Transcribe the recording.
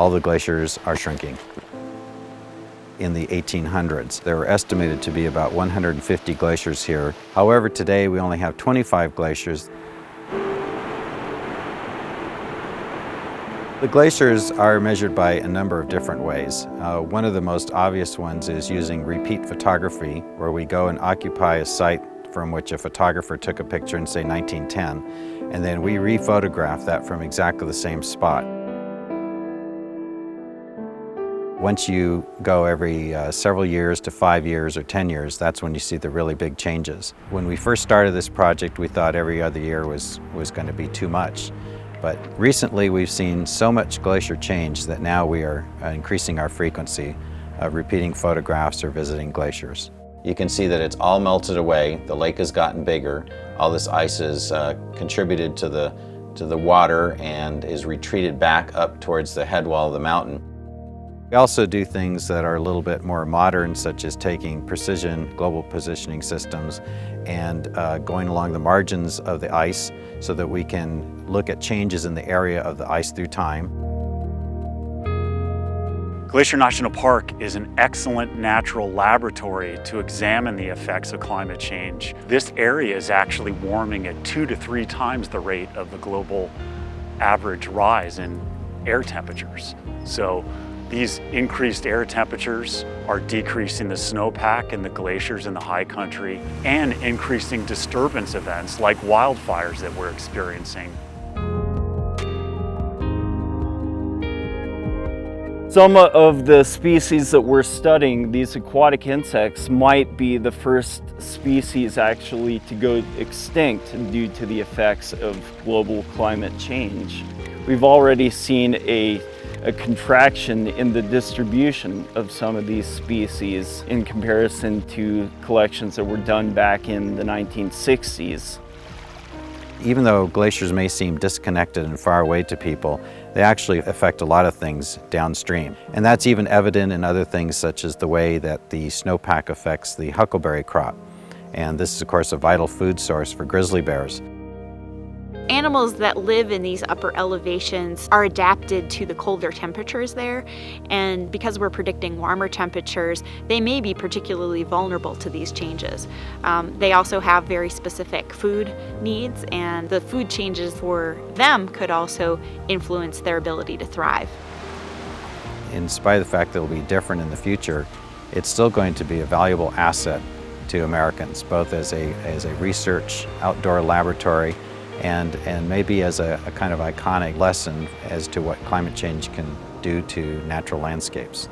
all the glaciers are shrinking. In the 1800s, there were estimated to be about 150 glaciers here. However, today we only have 25 glaciers. The glaciers are measured by a number of different ways. One of the most obvious ones is using repeat photography, where we go and occupy a site from which a photographer took a picture in, say, 1910, and then we re-photograph that from exactly the same spot. Once you go every several years to 5 years or 10 years, that's when you see the really big changes. When we first started this project, we thought every other year was going to be too much. But recently we've seen so much glacier change that now we are increasing our frequency of repeating photographs or visiting glaciers. You can see that it's all melted away, the lake has gotten bigger, all this ice has contributed to the water and is retreated back up towards the head wall of the mountain. We also do things that are a little bit more modern, such as taking precision global positioning systems and going along the margins of the ice so that we can look at changes in the area of the ice through time. Glacier National Park is an excellent natural laboratory to examine the effects of climate change. This area is actually warming at 2 to 3 times the rate of the global average rise in air temperatures. So these increased air temperatures are decreasing the snowpack in the glaciers in the high country and increasing disturbance events like wildfires that we're experiencing. Some of the species that we're studying, these aquatic insects, might be the first species actually to go extinct due to the effects of global climate change. We've already seen a contraction in the distribution of some of these species in comparison to collections that were done back in the 1960s. Even though glaciers may seem disconnected and far away to people, they actually affect a lot of things downstream. And that's even evident in other things such as the way that the snowpack affects the huckleberry crop. And this is, of course, a vital food source for grizzly bears. Animals that live in these upper elevations are adapted to the colder temperatures there, and because we're predicting warmer temperatures, they may be particularly vulnerable to these changes. They also have very specific food needs, and the food changes for them could also influence their ability to thrive. In spite of the fact that it will be different in the future, it's still going to be a valuable asset to Americans, both as a research outdoor laboratory and maybe as a kind of iconic lesson as to what climate change can do to natural landscapes.